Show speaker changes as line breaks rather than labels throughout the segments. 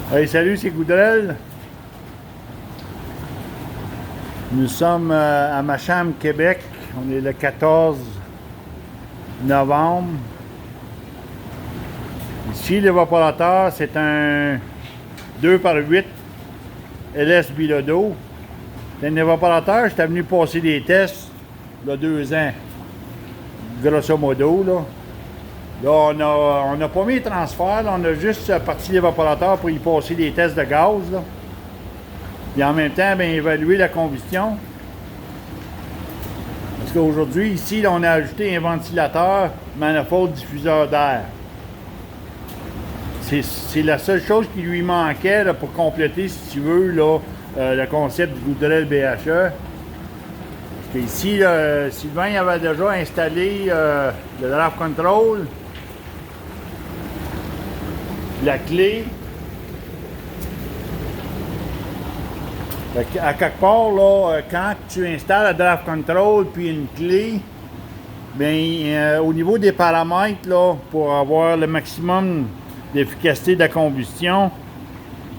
Hey, salut, c'est Goudrel. Nous sommes à Macham, Québec. On est le 14 novembre. Ici, l'évaporateur, c'est un 2x8 LS Bilodeau. C'est un évaporateur, j'étais venu passer des tests il y a 2 ans. Grosso modo, là. Là, on n'a pas mis le transfert, là, on a juste parti l'évaporateur pour y passer des tests de gaz. Là. Et en même temps, bien, évaluer la combustion. Parce qu'aujourd'hui, ici, là, on a ajouté un ventilateur, manifold diffuseur d'air. C'est la seule chose qui lui manquait là, pour compléter, si tu veux, là, le concept du Goudrel BHE. Parce qu'ici, Sylvain avait déjà installé le draft control, la clé. À quelque part, là, quand tu installes le draft control puis une clé, bien, au niveau des paramètres, là, pour avoir le maximum d'efficacité de la combustion,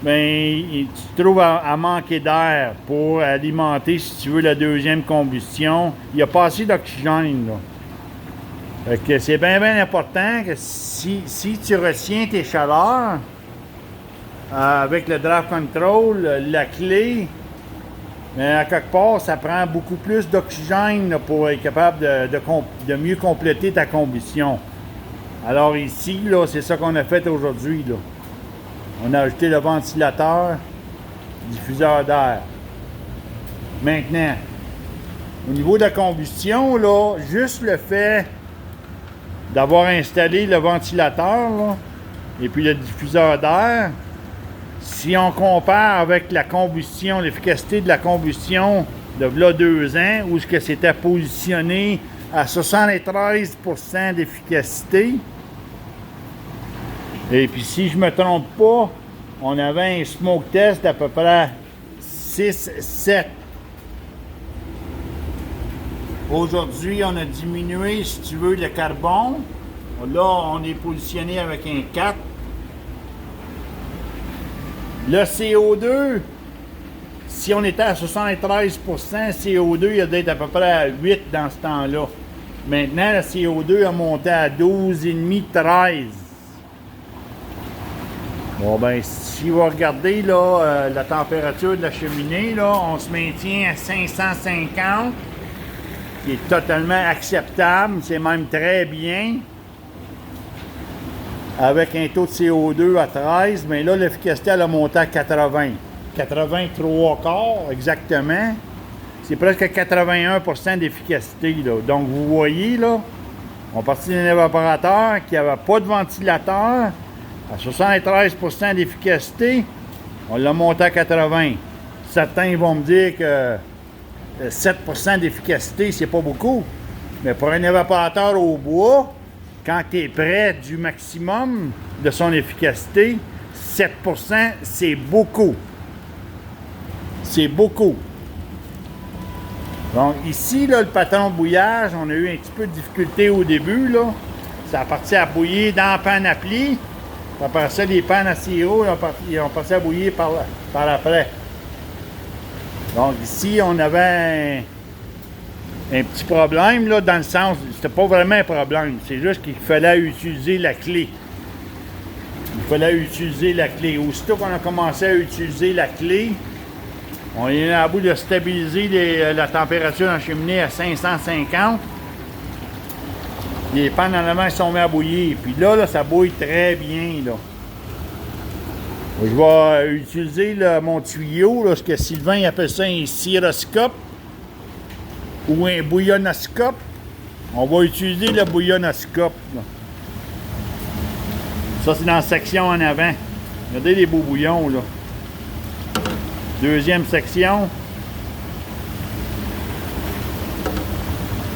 bien, tu te trouves à manquer d'air pour alimenter, si tu veux, la deuxième combustion. Il n'y a pas assez d'oxygène, là. Fait que c'est bien, bien important que si tu retiens tes chaleurs avec le draft control, la clé, mais à quelque part, ça prend beaucoup plus d'oxygène pour être capable de mieux compléter ta combustion. Alors ici, là, c'est ça qu'on a fait aujourd'hui, là. On a ajouté le ventilateur, diffuseur d'air. Maintenant, au niveau de la combustion, là, juste le fait d'avoir installé le ventilateur, là, et puis le diffuseur d'air, si on compare avec la combustion, l'efficacité de la combustion de là 2 ans, où ce que c'était positionné à 73% d'efficacité, et puis si je ne me trompe pas, on avait un smoke test d'à peu près 6-7. Aujourd'hui, on a diminué, si tu veux, le carbone. Là, on est positionné avec un 4. Le CO2, si on était à 73%, CO2, il a d'être à peu près à 8 dans ce temps-là. Maintenant, le CO2 a monté à 12,5, 13. Bon, ben, si vous regardez là, la température de la cheminée, là, on se maintient à 550, qui est totalement acceptable, c'est même très bien. Avec un taux de CO2 à 13, mais là, l'efficacité, elle a monté à 80. 83 quarts, exactement. C'est presque 81% d'efficacité, là. Donc, vous voyez, là, on partit d'un évaporateur qui n'avait pas de ventilateur, à 73% d'efficacité, on l'a monté à 80. Certains vont me dire que 7% d'efficacité, c'est pas beaucoup. Mais pour un évaporateur au bois, quand tu es près du maximum de son efficacité, 7%, c'est beaucoup. C'est beaucoup. Donc ici, là, le patron de bouillage, on a eu un petit peu de difficulté au début, là. Ça a parti à bouillir dans la panne à pli. Après ça, les pannes à sirop, ils ont parti à bouillir par après. Donc ici, on avait un petit problème, là, dans le sens, c'était pas vraiment un problème, c'est juste qu'il fallait utiliser la clé. Il fallait utiliser la clé. Aussitôt qu'on a commencé à utiliser la clé, on est à bout de stabiliser la température dans la cheminée à 550. Les pannes en avant sont mis à bouillir. Puis là, ça bouille très bien, là. Je vais utiliser mon tuyau, là, ce que Sylvain appelle ça un ciroscope ou un bouillonnoscope. On va utiliser le bouillonnoscope, là. Ça, c'est dans la section en avant. Regardez les beaux bouillons, là. Deuxième section.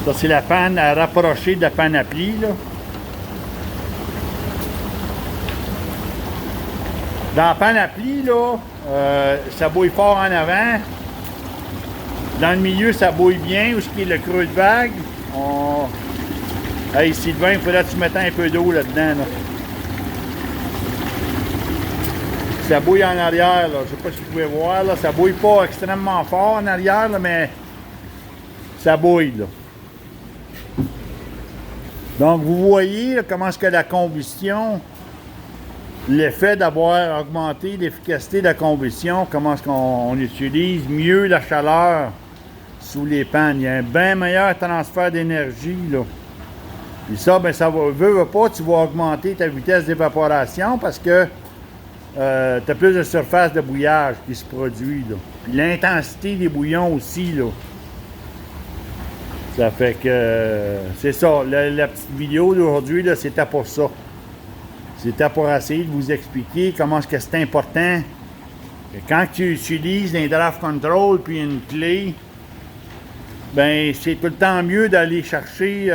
Ça, c'est la panne à rapprocher de la panne à pli, là. Dans la panne à pli, là, ça bouille fort en avant. Dans le milieu, ça bouille bien. Où est-ce qu'il y a le creux de vague? Hey, Sylvain, il faudrait que tu mettes un peu d'eau là-dedans, là. Ça bouille en arrière, là. Je sais pas si vous pouvez voir, là. Ça bouille pas extrêmement fort en arrière, là, mais ça bouille, là. Donc, vous voyez là, comment est-ce que la combustion, l'effet d'avoir augmenté l'efficacité de la combustion, comment est-ce qu'on utilise mieux la chaleur sous les pannes. Il y a un bien meilleur transfert d'énergie, là. Puis ça, ben ça veut pas, tu vas augmenter ta vitesse d'évaporation parce que tu as plus de surface de bouillage qui se produit, là. Puis l'intensité des bouillons aussi, là. Ça fait que c'est ça. La petite vidéo d'aujourd'hui, là, c'était pour ça. C'était pour essayer de vous expliquer comment est-ce que c'est important. Et quand tu utilises un draft control puis une clé, ben c'est tout le temps mieux d'aller chercher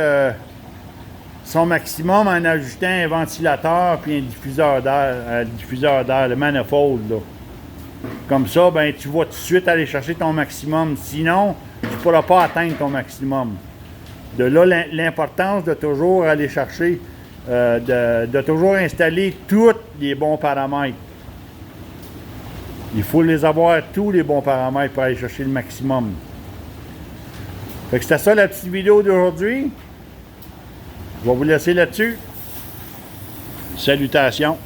son maximum en ajoutant un ventilateur puis un diffuseur d'air, le manifold, là. Comme ça, ben tu vas tout de suite aller chercher ton maximum. Sinon, tu ne pourras pas atteindre ton maximum. De là, l'importance de toujours aller chercher, de toujours installer tous les bons paramètres. Il faut les avoir, tous les bons paramètres pour aller chercher le maximum. Fait que c'était ça la petite vidéo d'aujourd'hui. Je vais vous laisser là-dessus. Salutations.